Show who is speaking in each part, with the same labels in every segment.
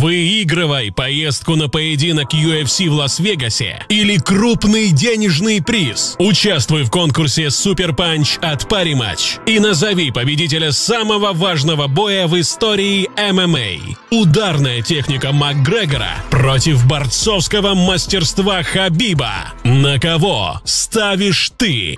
Speaker 1: Выигрывай поездку на поединок UFC в Лас-Вегасе или крупный денежный приз. Участвуй в конкурсе Super Punch от Parimatch и назови победителя самого важного боя в истории ММА. Ударная техника Макгрегора против борцовского мастерства Хабиба. На кого ставишь ты?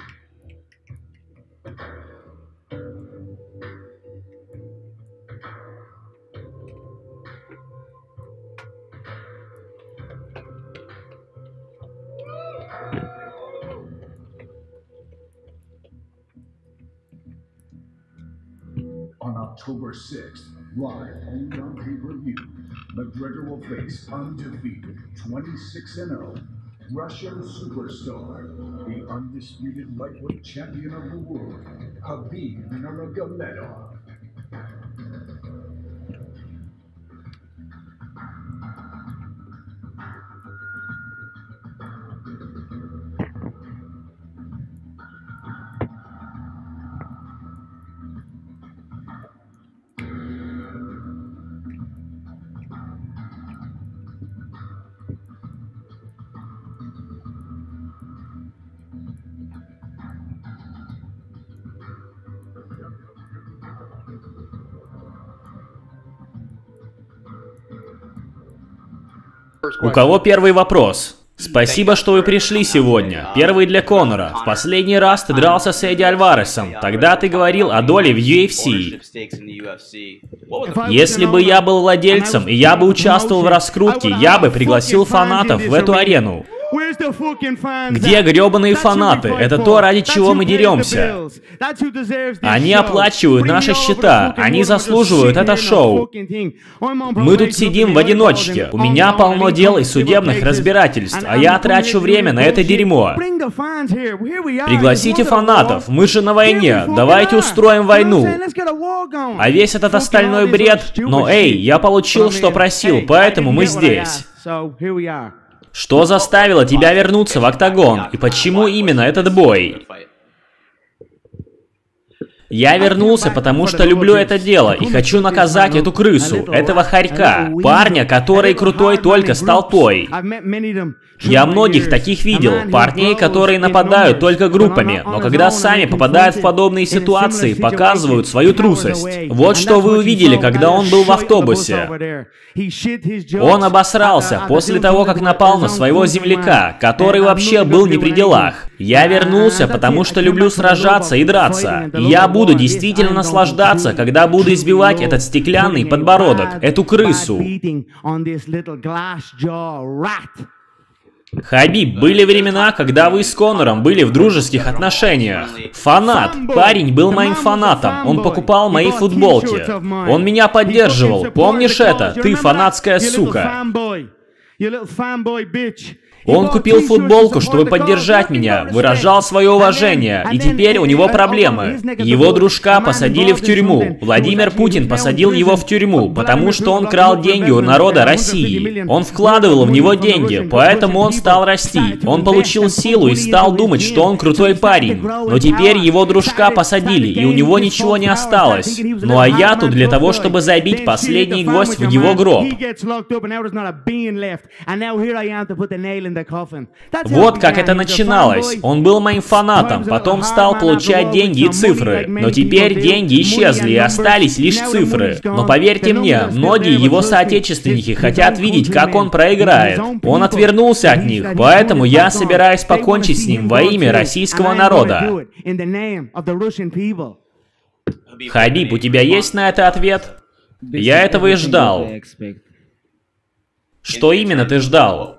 Speaker 2: On October 6th, live only on pay-per-view, McGregor will face undefeated 26-0 Russian superstar, the undisputed lightweight champion of the world, Khabib Nurmagomedov.
Speaker 3: У кого первый вопрос? Спасибо, что вы пришли сегодня. Первый для Конора. В последний раз ты дрался с Эдди Альваресом. Тогда ты говорил о доле в UFC. Если бы я был владельцем и я бы участвовал в раскрутке, я бы пригласил фанатов в эту арену. Где гребаные фанаты? Это то, ради чего мы деремся. Они оплачивают наши счета. Они заслуживают это шоу. Мы тут сидим в одиночке. У меня полно дел и судебных разбирательств, а я трачу время на это дерьмо. Пригласите фанатов. Мы же на войне. Давайте устроим войну. А весь этот остальной бред... Но эй, я получил, что просил, поэтому мы здесь. Что заставило тебя вернуться в октагон? И почему именно этот бой? Я вернулся, потому что люблю это дело и хочу наказать эту крысу, этого хорька, парня, который крутой только с толпой. Я многих таких видел, парней, которые нападают только группами, но когда сами попадают в подобные ситуации, показывают свою трусость. Вот что вы увидели, когда он был в автобусе. Он обосрался после того, как напал на своего земляка, который вообще был не при делах. Я вернулся, потому что люблю сражаться и драться. И я буду действительно наслаждаться, когда буду избивать этот стеклянный подбородок, эту крысу. Хабиб, были времена, когда вы с Конором были в дружеских отношениях. Фанат. Парень был моим фанатом. Он покупал мои футболки. Он меня поддерживал. Помнишь это? Ты фанатская сука. Он купил футболку, чтобы поддержать меня, выражал свое уважение, и теперь у него проблемы. Его дружка посадили в тюрьму. Владимир Путин посадил его в тюрьму, потому что он крал деньги у народа России. Он вкладывал в него деньги, поэтому он стал расти. Он получил силу и стал думать, что он крутой парень. Но теперь его дружка посадили, и у него ничего не осталось. Ну а я тут для того, чтобы забить последний гвоздь в его гроб. Вот как это начиналось. Он был моим фанатом, потом стал получать деньги и цифры. Но теперь деньги исчезли и остались лишь цифры. Но поверьте мне, многие его соотечественники хотят видеть, как он проиграет. Он отвернулся от них, поэтому я собираюсь покончить с ним во имя российского народа. Хабиб, у тебя есть на это ответ? Я этого и ждал. Что именно ты ждал?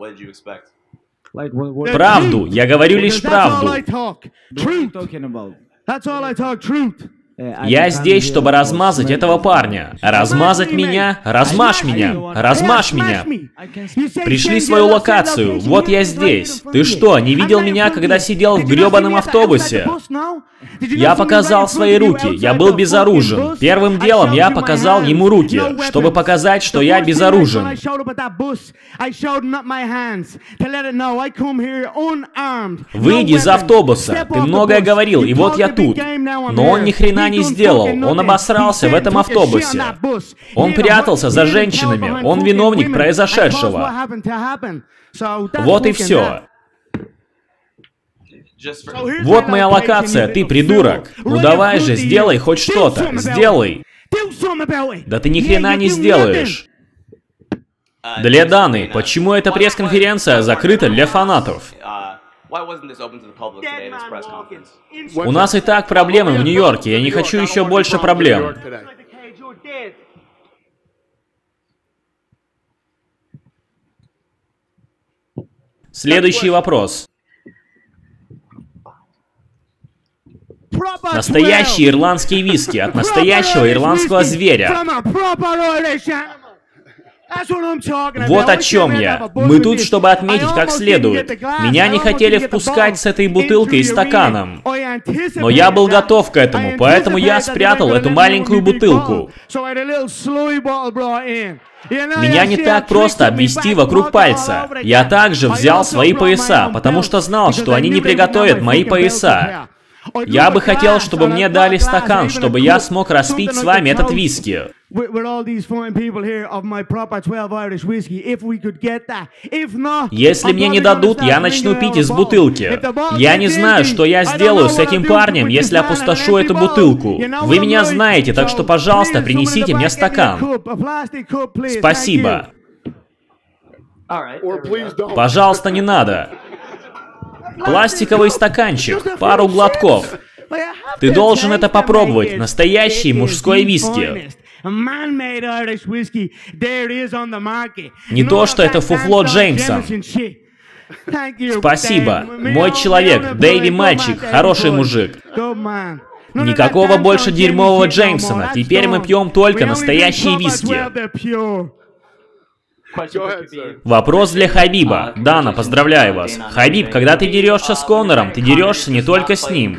Speaker 3: Правду. Я говорю лишь правду. Я здесь, чтобы размазать этого парня. Размазать меня? Размажь меня. Размажь меня. Пришли в свою локацию. Вот я здесь. Ты что, не видел меня, когда сидел в гребаном автобусе? Я показал свои руки. Я был безоружен. Первым делом я показал ему руки, чтобы показать, что я безоружен. Выйди из автобуса. Ты многое говорил, и вот я тут. Но он ни хрена хрена не сделал. Он обосрался в этом автобусе. Он прятался за женщинами. Он виновник произошедшего. Вот и все. Вот моя локация, ты придурок. Ну давай же, сделай хоть что-то. Сделай. Да ты ни хрена не сделаешь. Для Даны, почему эта пресс-конференция закрыта для фанатов? У нас и так проблемы в Нью-Йорке, я не хочу еще больше проблем. Следующий вопрос. Настоящий ирландский виски от настоящего ирландского зверя. Вот о чем я. Мы тут, чтобы отметить как следует. Меня не хотели впускать с этой бутылкой и стаканом. Но я был готов к этому, поэтому я спрятал эту маленькую бутылку. Меня не так просто обвести вокруг пальца. Я также взял свои пояса, потому что знал, что они не приготовят мои пояса. Я бы хотел, чтобы мне дали стакан, чтобы я смог распить с вами этот виски. Если мне не дадут, я начну пить из бутылки. Я не знаю, что я сделаю с этим парнем, если опустошу эту бутылку. Вы меня знаете, так что, пожалуйста, принесите мне стакан. Спасибо. Пожалуйста, не надо. Пластиковый стаканчик, пару глотков. Ты должен это попробовать. Настоящий мужской виски. Не то, что это фуфло Джеймсон. Спасибо. Мой человек, Дэйви мальчик, хороший мужик. Никакого больше дерьмового Джеймсона. Теперь мы пьем только настоящие виски. Вопрос для Хабиба. Дана, поздравляю вас. Хабиб, когда ты дерешься с Конором, ты дерешься не только с ним.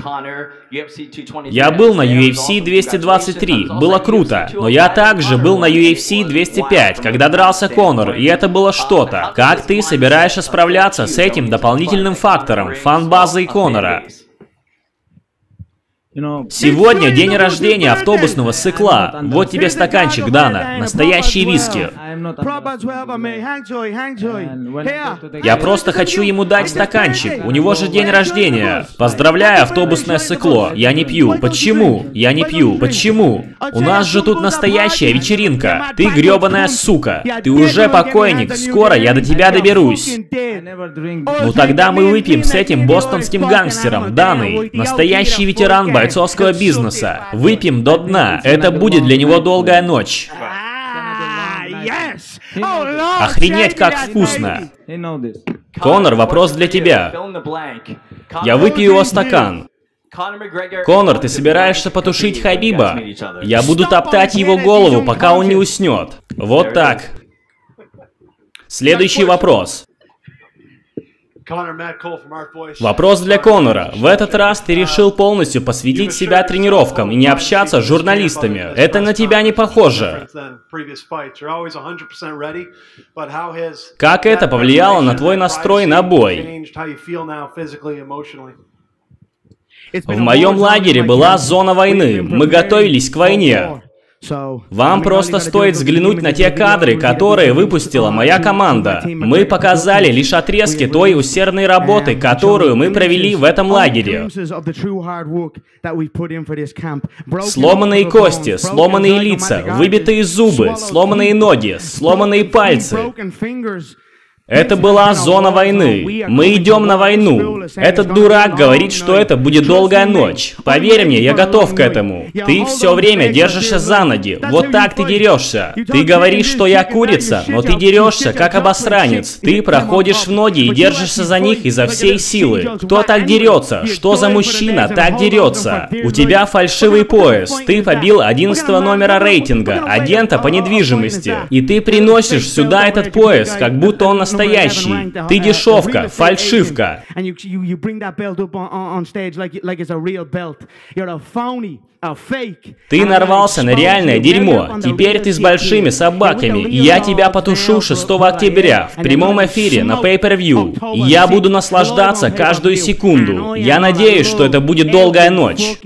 Speaker 3: Я был на UFC 223, было круто. Но я также был на UFC 205, когда дрался Конор, и это было что-то. Как ты собираешься справляться с этим дополнительным фактором, фан-базой Конора? Сегодня день рождения автобусного сыкла. Вот тебе стаканчик, Дана. Настоящие виски. Я просто хочу ему дать стаканчик. У него же день рождения. Поздравляю, автобусное сыкло. Я не пью. Почему? Я не пью. Почему? У нас же тут настоящая вечеринка. Ты гребаная сука. Ты уже покойник. Скоро я до тебя доберусь. Ну тогда мы выпьем с этим бостонским гангстером, Даной. Настоящий ветеран бойцовского бизнеса. Выпьем до дна. Это будет для него долгая ночь. Охренеть, как вкусно. Конор, вопрос для тебя. Я выпью его стакан. Конор, ты собираешься потушить Хабиба? Я буду топтать его голову, пока он не уснет. Вот так. Следующий вопрос. Вопрос для Конора. В этот раз ты решил полностью посвятить себя тренировкам и не общаться с журналистами. Это на тебя не похоже. Как это повлияло на твой настрой на бой? В моем лагере была зона войны. Мы готовились к войне. Вам просто стоит взглянуть на те кадры, которые выпустила моя команда. Мы показали лишь отрезки той усердной работы, которую мы провели в этом лагере. Сломанные кости, сломанные лица, выбитые зубы, сломанные ноги, сломанные пальцы. Это была зона войны. Мы идем на войну. Этот дурак говорит, что это будет долгая ночь. Поверь мне, я готов к этому. Ты все время держишься за ноги. Вот так ты дерешься. Ты говоришь, что я курица, но ты дерешься как обосранец. Ты проходишь в ноги и держишься за них изо всей силы. Кто так дерется? Что за мужчина так дерется? У тебя фальшивый пояс. Ты побил 11-го номера рейтинга, агента по недвижимости. И ты приносишь сюда этот пояс, как будто он настоящий. настоящий. Ты дешевка, фальшивка. Ты нарвался на реальное дерьмо. Теперь ты с большими собаками. И я тебя потушу 6 октября в прямом эфире на Pay-Per-View. И я буду наслаждаться каждую секунду. Я надеюсь, что это будет долгая ночь.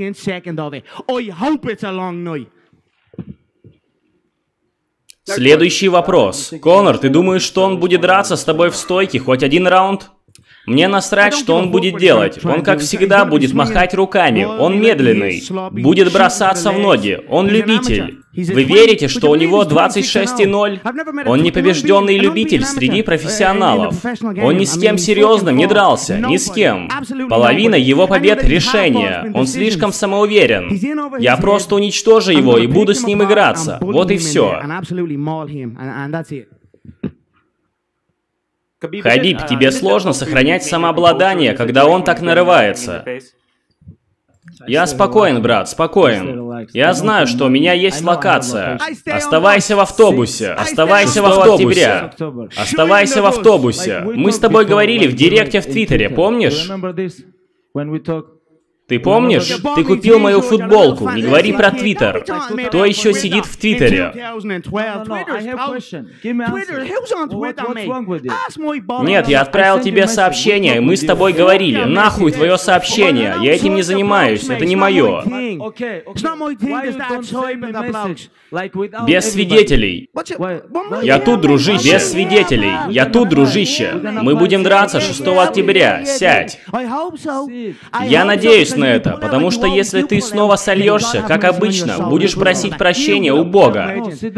Speaker 3: Следующий вопрос. Конор, ты думаешь, что он будет драться с тобой в стойке хоть один раунд? Мне насрать, что он будет делать. Он, как всегда, будет махать руками. Он медленный. Будет бросаться в ноги. Он любитель. Вы верите, что у него 26,0? Он непобежденный любитель среди профессионалов. Он ни с кем серьезным не дрался. Ни с кем. Половина его побед — решение. Он слишком самоуверен. Я просто уничтожу его и буду с ним играться. Вот и все. Хабиб, тебе сложно сохранять самообладание, когда он так нарывается. Я спокоен, брат, спокоен. Я знаю, что у меня есть локация. Оставайся в автобусе. Оставайся в автобусе. Оставайся в автобусе. Мы с тобой говорили в директе в Твиттере, помнишь? Ты помнишь? Ты купил мою футболку. Не говори про Твиттер. Кто еще сидит в Твиттере? Нет, я отправил тебе сообщение, и мы с тобой говорили. Нахуй твое сообщение. Я этим не занимаюсь. Это не мое. Без свидетелей. Я тут, дружище. Без свидетелей. Я тут, дружище. Мы будем драться 6 октября. Сядь. Я надеюсь на это, потому что если ты снова сольешься, как обычно, будешь просить прощения у Бога.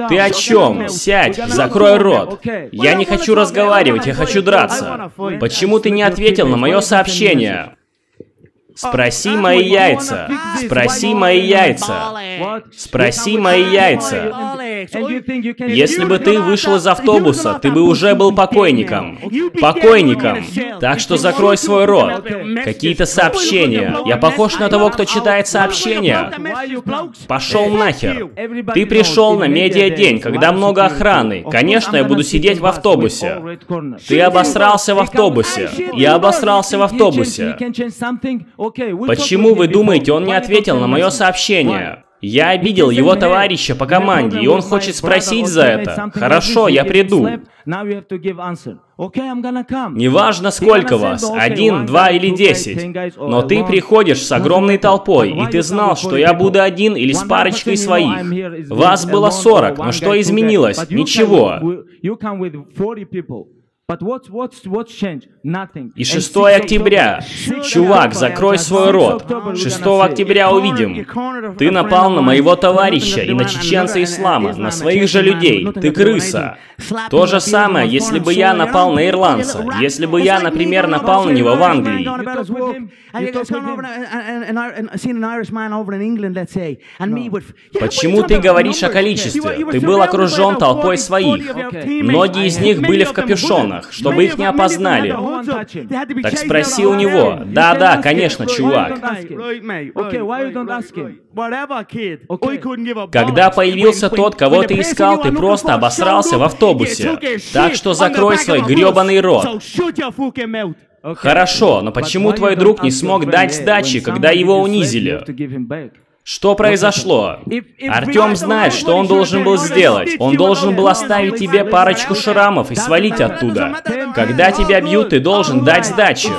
Speaker 3: Ты о чем? Сядь, закрой рот. Я не хочу разговаривать, я хочу драться. Почему ты не ответил на мое сообщение? Спроси мои яйца. Спроси мои яйца. Спроси мои яйца. Если бы ты вышел из автобуса, ты бы уже был покойником. Покойником. Так что закрой свой рот. Какие-то сообщения. Я похож на того, кто читает сообщения. Пошел нахер. Ты пришел на медиа-день, когда много охраны. Конечно, я буду сидеть в автобусе. Ты обосрался в автобусе. Я обосрался в автобусе. Почему вы думаете, он не ответил на мое сообщение? Я обидел его товарища по команде, и он хочет спросить за это. Хорошо, я приду. Неважно, сколько вас, 1, 2 или 10, но ты приходишь с огромной толпой, и ты знал, что я буду один или с парочкой своих. Вас было 40, но что изменилось? Ничего. И 6 октября. Чувак, закрой свой рот. 6 октября увидим. Ты напал на моего товарища и на чеченца ислама, на своих же людей. Ты крыса. То же самое, если бы я напал на ирландца. Если бы я, например, напал на него в Англии. Почему ты говоришь о количестве? Ты был окружен толпой своих. Многие из них были в капюшонах, чтобы их не опознали. Так спроси у него. Да, конечно, чувак. Когда появился тот, кого ты искал, ты просто обосрался в автобусе. Так что закрой свой гребаный рот. Хорошо, но почему твой друг не смог дать сдачи, когда его унизили? Что произошло? Артем знает, что он должен был сделать. Он должен был оставить тебе парочку шрамов и свалить оттуда. Когда тебя бьют, ты должен дать сдачу.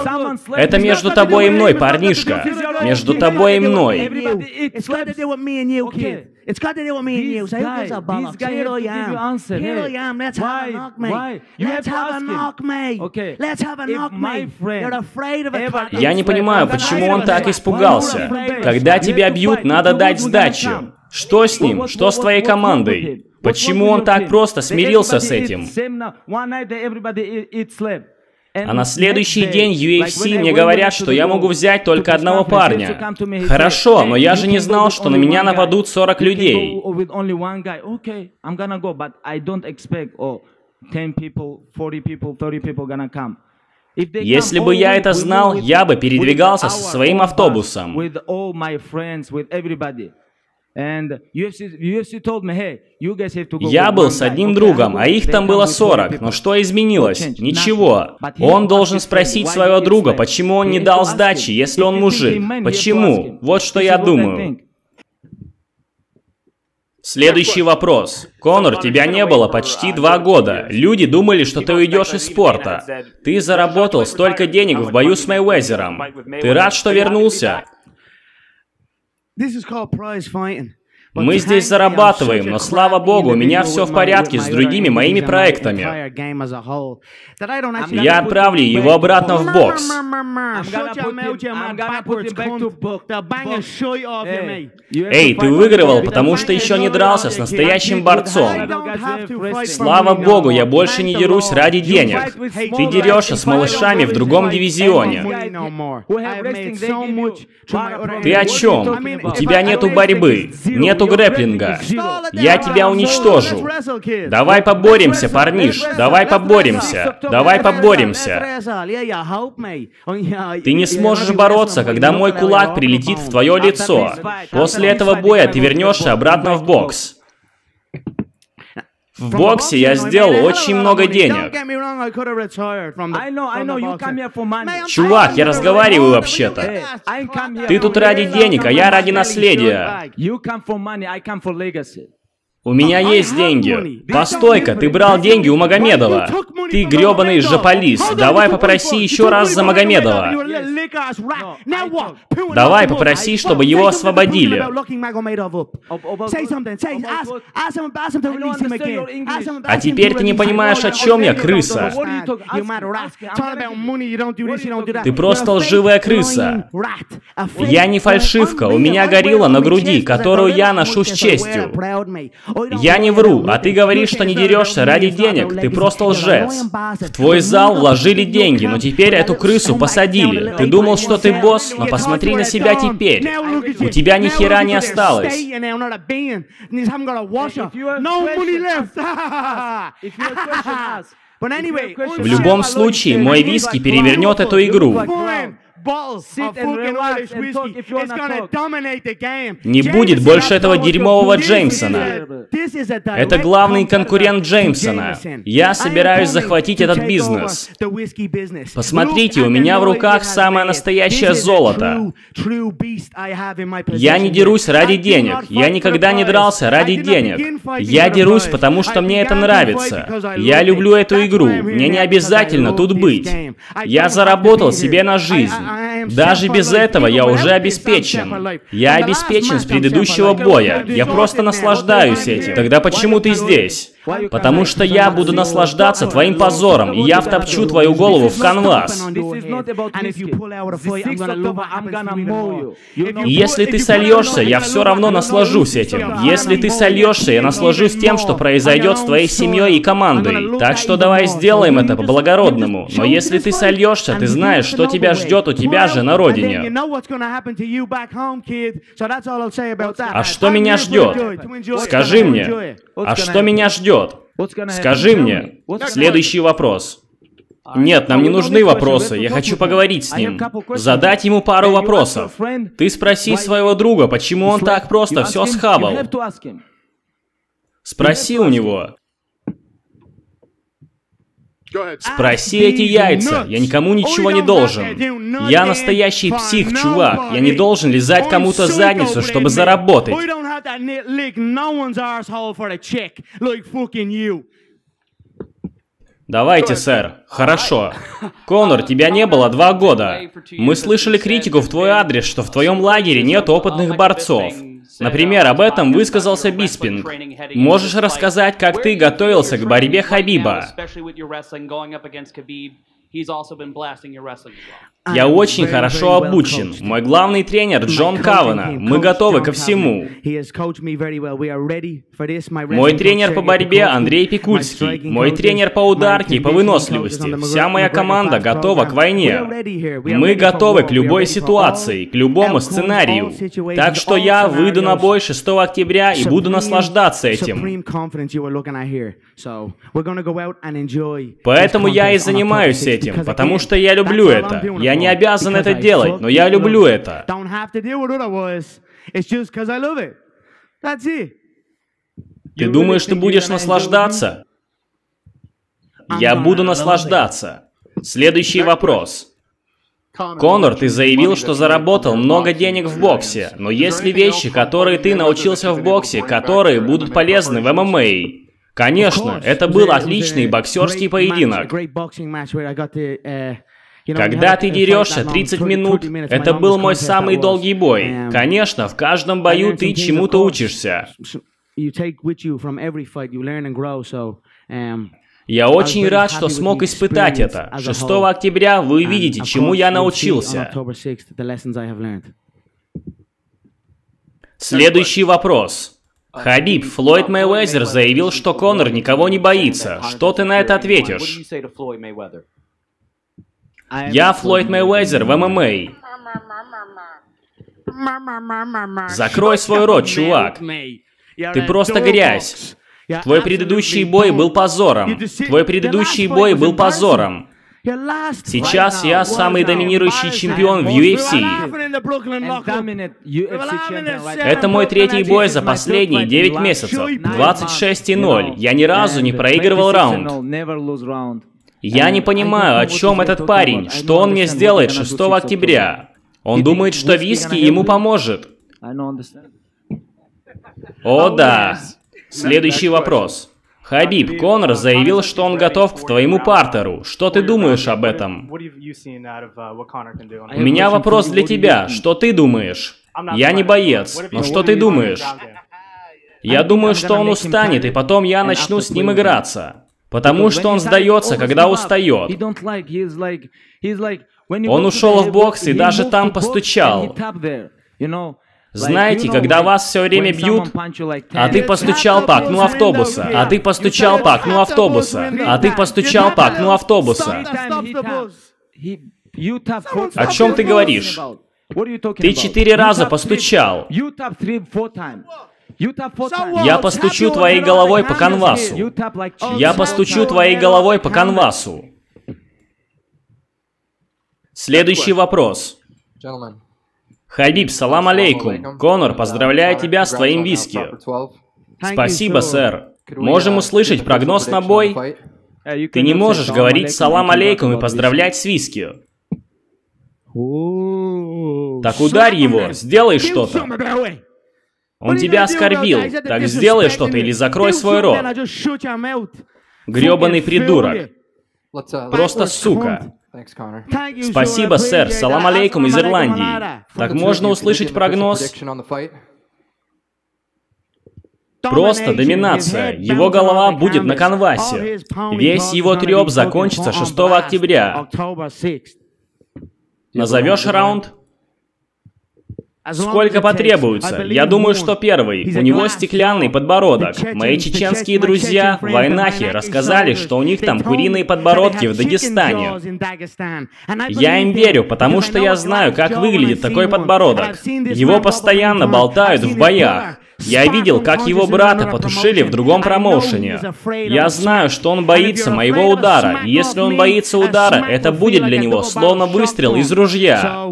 Speaker 3: Это между тобой и мной, парнишка. Между тобой и мной. Я не понимаю, почему он так испугался. Когда тебя бьют, надо дать сдачу. Что с ним? Что с твоей командой? Почему он так просто смирился с этим? А на следующий день UFC мне говорят, что я могу взять только одного парня. Хорошо, но я же не знал, что на меня нападут 40 людей. Если бы я это знал, я бы передвигался со своим автобусом. Я был с одним другом, а их там было 40. Но что изменилось? Ничего. Он должен спросить своего друга, почему он не дал сдачи, если он мужик. Почему? Вот что я думаю. Следующий вопрос. Конор, тебя не было почти 2 года. Люди думали, что ты уйдешь из спорта. Ты заработал столько денег в бою с Мейвезером. Ты рад, что вернулся? Мы здесь зарабатываем, но слава богу, у меня все в порядке с другими моими проектами. Я отправлю его обратно в бокс. Эй, ты выигрывал, потому что еще не дрался с настоящим борцом. Слава богу, я больше не дерусь ради денег. Ты дерешься с малышами в другом дивизионе. Ты о чем? У тебя нету борьбы, нету грэпплинга. Я тебя уничтожу. Давай поборемся, парниш. Давай поборемся. Давай поборемся. Ты не сможешь бороться, когда мой кулак прилетит в твое лицо. После этого боя ты вернешься обратно в бокс. В боксе я сделал очень много денег. Чувак, я разговариваю вообще-то. Ты тут ради денег, а я ради наследия. У меня есть деньги. Постой-ка, ты брал деньги у Магомедова. Ты гребаный жополис. Давай попроси еще раз за Магомедова. Давай попроси, чтобы его освободили. А теперь ты не понимаешь, о чем я, крыса. Ты просто лживая крыса. Я не фальшивка, у меня горилла на груди, которую я ношу с честью. Я не вру, а ты говоришь, что не дерешься ради денег. Ты просто лжец. В твой зал вложили деньги, но теперь эту крысу посадили. Ты думал, что ты босс, но посмотри на себя теперь. У тебя ни хера не осталось. В любом случае, мой виски перевернет эту игру. Не будет больше этого дерьмового Джеймсона. Это главный конкурент Джеймсона. Я собираюсь захватить этот бизнес. Посмотрите, у меня в руках самое настоящее золото. Я не дерусь ради денег. Я никогда не дрался ради денег. Я дерусь, потому что мне это нравится. Я люблю эту игру. Мне не обязательно тут быть. Я заработал себе на жизнь. Даже без этого я уже обеспечен. Я обеспечен с предыдущего боя. Я просто наслаждаюсь этим. Тогда почему ты здесь? Потому что я буду наслаждаться твоим позором, и я втопчу твою голову в канвас. И если ты сольешься, я все равно наслажусь этим. Если ты сольешься, я наслажусь тем, что произойдет с твоей семьей и командой. Так что давай сделаем это по-благородному. Но если ты сольешься, ты знаешь, что тебя ждет у тебя же на родине. А что меня ждет? Скажи мне. А что меня ждет? Скажи мне. Следующий вопрос. Нет, нам не нужны вопросы, я хочу поговорить с ним. Задать ему пару вопросов. Ты спроси своего друга, почему он так просто все схавал. Спроси у него. Спроси эти яйца, я никому ничего не должен. Я настоящий псих, чувак. Я не должен лизать кому-то задницу, чтобы заработать. Давайте, сэр. Хорошо. Конор, тебя не было 2 года. Мы слышали критику в твой адрес, что в твоем лагере нет опытных борцов. Например, об этом высказался Биспинг. Можешь рассказать, как ты готовился к борьбе Хабиба? Я очень хорошо обучен. Мой главный тренер Джон Кавана. Мы готовы ко всему. Мой тренер по борьбе Андрей Пикульский. Мой тренер по ударке и по выносливости. Вся моя команда готова к войне. Мы готовы к любой ситуации, к любому сценарию. Так что я выйду на бой 6 октября и буду наслаждаться этим. Поэтому я и занимаюсь этим, потому что я люблю это. Я не обязан это делать, но я люблю это. Ты думаешь, ты будешь наслаждаться? Я буду наслаждаться. Следующий вопрос. Конор, ты заявил, что заработал много денег в боксе, но есть ли вещи, которые ты научился в боксе, которые будут полезны в ММА? Конечно, это был отличный боксерский поединок. Когда ты дерешься 30 минут, это был мой самый долгий бой. Конечно, в каждом бою ты чему-то учишься. Я очень рад, что смог испытать это. 6 октября вы увидите, чему я научился. Следующий вопрос. Хабиб, Флойд Мейвезер заявил, что Конор никого не боится. Что ты на это ответишь? Я Флойд Мейвезер в ММА. Закрой свой рот, чувак. Ты просто грязь. Твой предыдущий бой был позором. Твой предыдущий бой был позором. Сейчас я самый доминирующий чемпион в UFC. Это мой третий бой за последние 9 месяцев. 26-0. Я ни разу не проигрывал раунд. Я не понимаю, о чем этот парень, что он мне сделает 6 октября. Он думает, что виски ему поможет. О да. Следующий вопрос. Хабиб, Конор заявил, что он готов к твоему партеру. Что ты думаешь об этом? У меня вопрос для тебя. Что ты думаешь? Я не боец, но что ты думаешь? Я думаю, что он устанет, и потом я начну с ним играться. Потому что он сдается, когда устает. Он ушел в бокс и даже там постучал. Знаете, когда вас все время бьют, а ты постучал по окну автобуса, а ты постучал по окну автобуса, а ты постучал по окну автобуса. О чем ты говоришь? Ты 4 раза постучал. Я постучу твоей головой по канвасу. Я постучу твоей головой по канвасу. Следующий вопрос. Хабиб, салам алейкум. Конор, поздравляю тебя с твоим виски. Спасибо, сэр. Можем услышать прогноз на бой? Ты не можешь говорить салам алейкум и поздравлять с виски. Так ударь его, сделай что-то. Он тебя оскорбил. Так сделай что-то или закрой свой рот. Грёбаный придурок. Просто сука. Спасибо, сэр. Салам алейкум из Ирландии. Так можно услышать прогноз? Просто доминация. Его голова будет на канвасе. Весь его трёп закончится 6 октября. Назовешь раунд? Сколько потребуется? Я думаю, что первый. У него стеклянный подбородок. Мои чеченские друзья в Айнахе рассказали, что у них там куриные подбородки в Дагестане. Я им верю, потому что я знаю, как выглядит такой подбородок. Его постоянно болтают в боях. Я видел, как его брата потушили в другом промоушене. Я знаю, что он боится моего удара. И если он боится удара, это будет для него словно выстрел из ружья.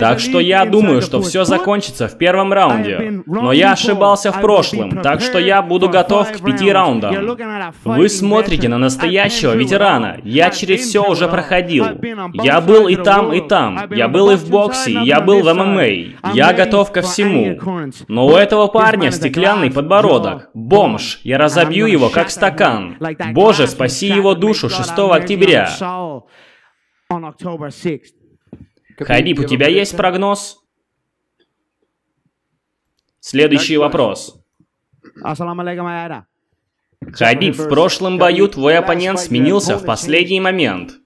Speaker 3: Так что я думаю, что все закончится в первом раунде. Но я ошибался в прошлом, так что я буду готов к 5 раундам. Вы смотрите на настоящего ветерана. Я через все уже проходил. Я был и там, и там. Я был и в боксе, и я был в ММА. Я готов ко всему. Но у этого парня стеклянный подбородок. Бомж. Я разобью его, как стакан. Боже, спаси его душу 6 октября. Хабиб, у тебя есть прогноз? Следующий вопрос. Хабиб, в прошлом бою твой оппонент сменился в последний момент.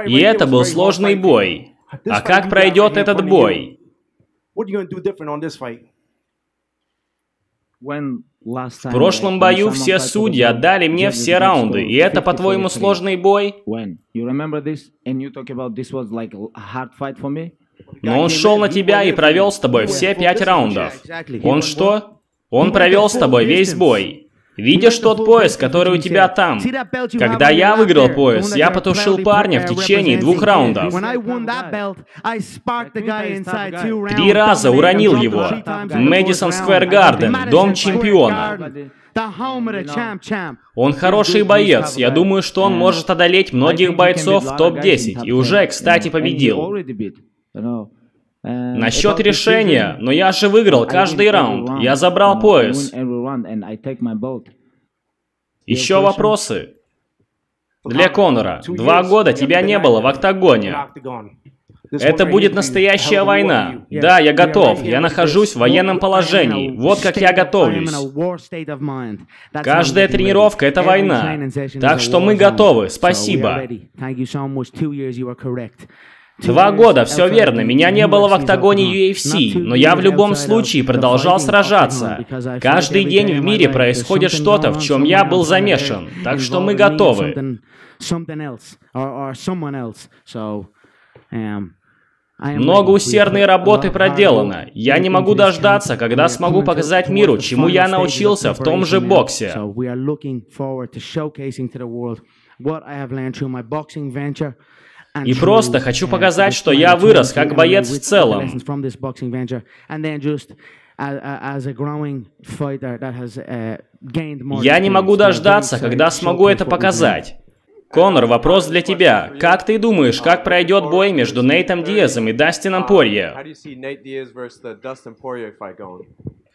Speaker 3: И это был сложный бой. А как пройдет этот бой? В прошлом бою все судьи отдали мне все раунды, и это, по-твоему, сложный бой? Но он шел на тебя и провел с тобой все 5 раундов. Он что? Он провел с тобой весь бой. Видишь тот пояс, который у тебя там? Когда я выиграл пояс, я потушил парня в течение 2 раундов. 3 раза уронил его. Мэдисон Сквер Гарден, дом чемпиона. Он хороший боец. Я думаю, что он может одолеть многих бойцов в топ-10. И уже, кстати, победил. Насчет решения, но я же выиграл каждый раунд. Я забрал пояс. Еще вопросы? Для Конора. 2 года тебя не было в октагоне. Это будет настоящая война. Да, я готов. Я нахожусь в военном положении. Вот как я готовлюсь. Каждая тренировка — это война. Так что мы готовы. Спасибо. 2 года, все верно. Меня не было в октагоне UFC, но я в любом случае продолжал сражаться. Каждый день в мире происходит что-то, в чем я был замешан. Так что мы готовы. Много усердной работы проделано. Я не могу дождаться, когда смогу показать миру, чему я научился в том же боксе. И просто хочу показать, что я вырос как боец в целом. Я не могу дождаться, когда смогу это показать. Конор, вопрос для тебя. Как ты думаешь, как пройдет бой между Нейтом Диазом и Дастином Порье?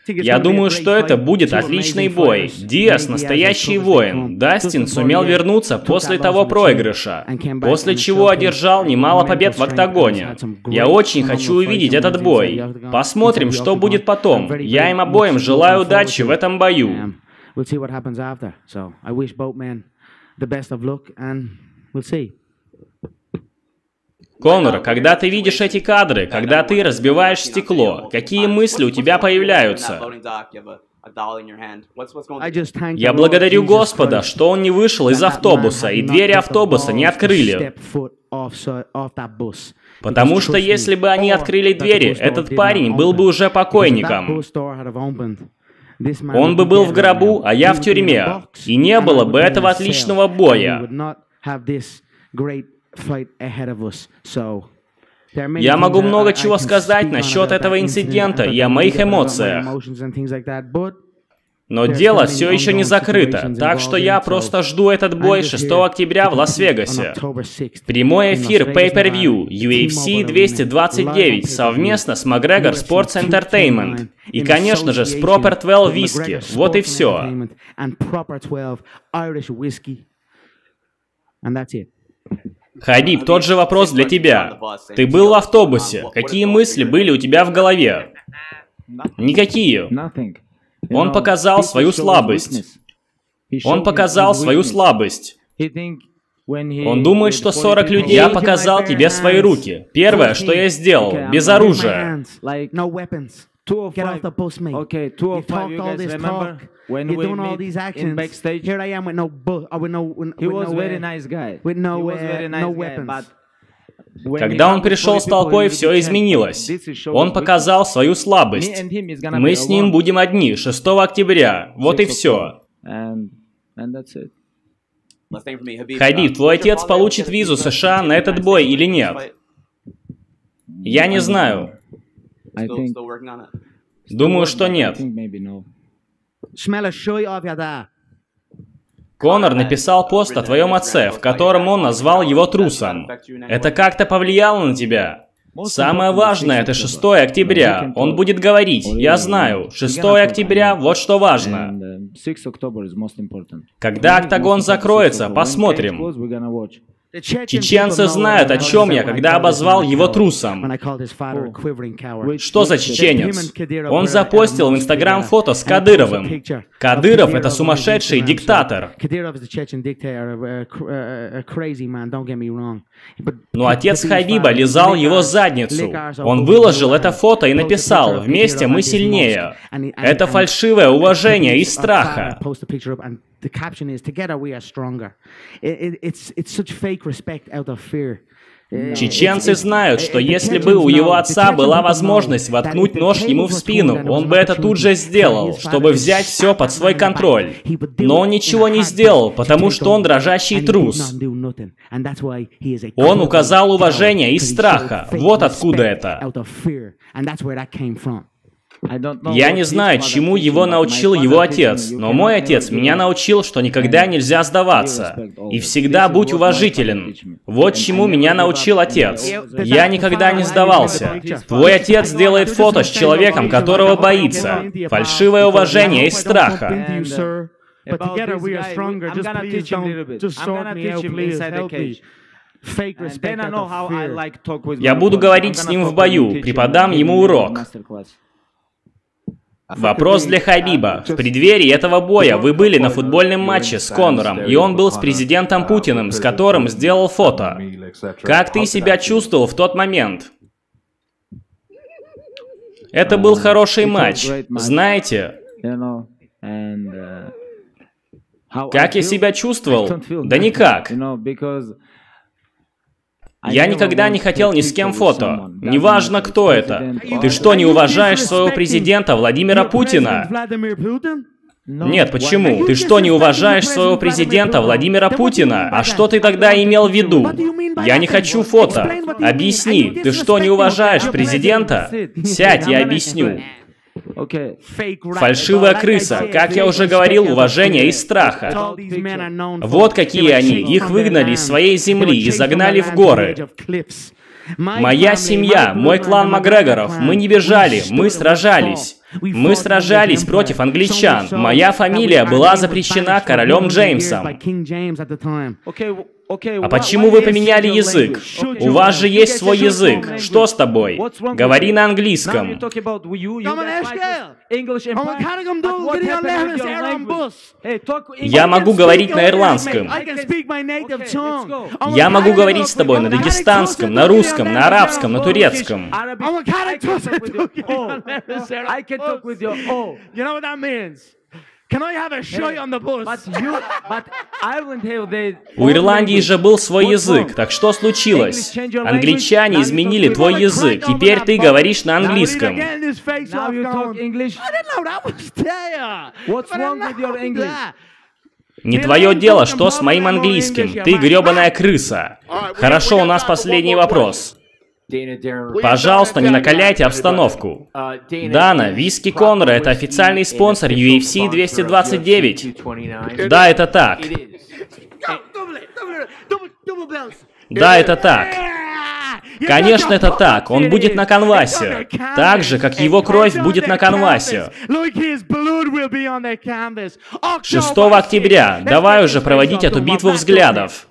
Speaker 3: Я думаю, что это будет отличный бой. Диаз — настоящий воин. Дастин сумел вернуться после того проигрыша, после чего одержал немало побед в октагоне. Я очень хочу увидеть этот бой. Посмотрим, что будет потом. Я им обоим желаю удачи в этом бою. Конор, когда ты видишь эти кадры, когда ты разбиваешь стекло, какие мысли у тебя появляются? Я благодарю Господа, что он не вышел из автобуса, и двери автобуса не открыли. Потому что если бы они открыли двери, этот парень был бы уже покойником. Он бы был в гробу, а я в тюрьме. И не было бы этого отличного боя. Я могу много чего сказать насчет этого инцидента и о моих эмоциях. Но дело все еще не закрыто, так что я просто жду этот бой 6 октября в Лас-Вегасе. Прямой эфир Pay-Per-View UFC 229 совместно с McGregor Sports Entertainment. И, конечно же, с Proper 12 Whisky. Вот и все. Хабиб, тот же вопрос для тебя. Ты был в автобусе. Какие мысли были у тебя в голове? Никакие. Он показал свою слабость. Он показал свою слабость. Он думает, что 40 людей... Я показал тебе свои руки. Первое, что я сделал, без оружия.
Speaker 4: Get off the bus, mate. Okay, 205, you guys remember when we met in backstage? Here I am with no bus, with no... He was very nice guy. With no weapons.
Speaker 3: Когда он пришел с толпой, все изменилось. Он показал свою слабость. Мы с ним будем одни 6 октября. Вот и все. Хабиб, твой отец получит визу США на этот бой или нет? Я не знаю. Думаю, что нет. Конор написал пост о твоем отце, в котором он назвал его трусом. Это как-то повлияло на тебя? Самое важное — это 6 октября. Он будет говорить, я знаю, 6 октября, вот что важно. Когда октагон закроется, посмотрим. Чеченцы знают, о чем я, когда обозвал его трусом. Что за чеченец? Он запостил в Инстаграм фото с Кадыровым. Кадыров — это сумасшедший диктатор. Но отец Хабиба лизал его задницу. Он выложил это фото и написал: «Вместе мы сильнее». Это фальшивое уважение из страха. Чеченцы знают, что если бы у его отца была возможность воткнуть нож ему в спину, он бы это тут же сделал, чтобы взять все под свой контроль. Но он ничего не сделал, потому что он дрожащий трус. Он указал уважение из страха. Вот откуда это. Я не знаю, чему его научил его отец, но мой отец меня научил, что никогда нельзя сдаваться. И всегда будь уважителен. Вот чему меня научил отец. Я никогда не сдавался. Твой отец делает фото с человеком, которого боится. Фальшивое уважение из страха. Я буду говорить с ним в бою, преподам ему урок. Вопрос для Хабиба. В преддверии этого боя вы были на футбольном матче с Конором, и он был с президентом Путиным, с которым сделал фото. Как ты себя чувствовал в тот момент? Это был хороший матч. Знаете, как я себя чувствовал? Да никак. Я никогда не хотел ни с кем фото. Неважно, кто это. Ты что, не уважаешь своего президента Владимира Путина? Нет, почему? Ты что, не уважаешь своего президента Владимира Путина? А что ты тогда имел в виду? Я не хочу фото. Объясни, ты что, не уважаешь президента? Сядь, я объясню. Фальшивая крыса, как я уже говорил, уважение из страха. Вот какие они, их выгнали из своей земли и загнали в горы. Моя семья, мой клан Макгрегоров, мы не бежали, мы сражались. Мы сражались против англичан. Моя фамилия была запрещена королем Джеймсом. А почему вы поменяли язык? У вас же есть свой язык. Что с тобой? Говори на английском. Я могу говорить на ирландском. Я могу говорить с тобой на дагестанском, на русском, на арабском, на турецком. У Ирландии же был свой язык, так что случилось? Англичане изменили твой язык, теперь ты говоришь на английском. Не твое дело, что с моим английским, ты гребаная крыса. Хорошо, у нас последний вопрос. Пожалуйста, не накаляйте обстановку. Дана, виски Конора — это официальный спонсор UFC 229. Да, это так. Да, это так. Конечно, это так. Он будет на канвасе. Так же, как его кровь будет на канвасе. 6 октября. Давай уже проводить эту битву взглядов.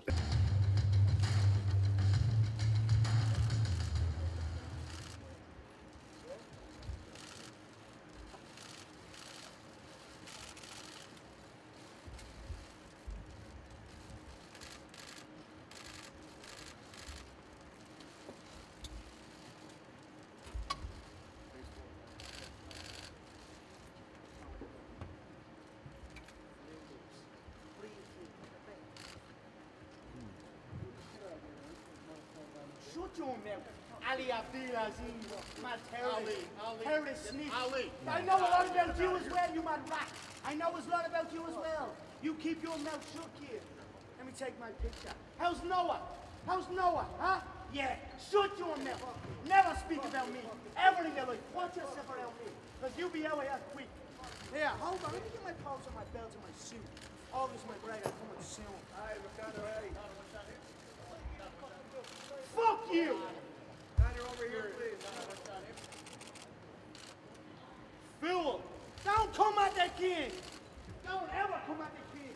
Speaker 5: Ali Abdelaziz, my terrorist. Terrorist snitch. I know a lot about you as well, you mad rat. I know a lot about you as well. You keep your mouth shut, kid. Let me take my picture. How's Noah? How's Noah, huh? Yeah, shut your mouth. Never speak about me. Ever in your life. Watch yourself around me. Because you'll be out here quick. Yeah, hold on. Let me get my pulse and my belt and my suit. August McGregor coming soon. Hey, Ricardo, hey. Fuck you! Over here, please. Fool! Don't come at the king! Don't ever come at the king!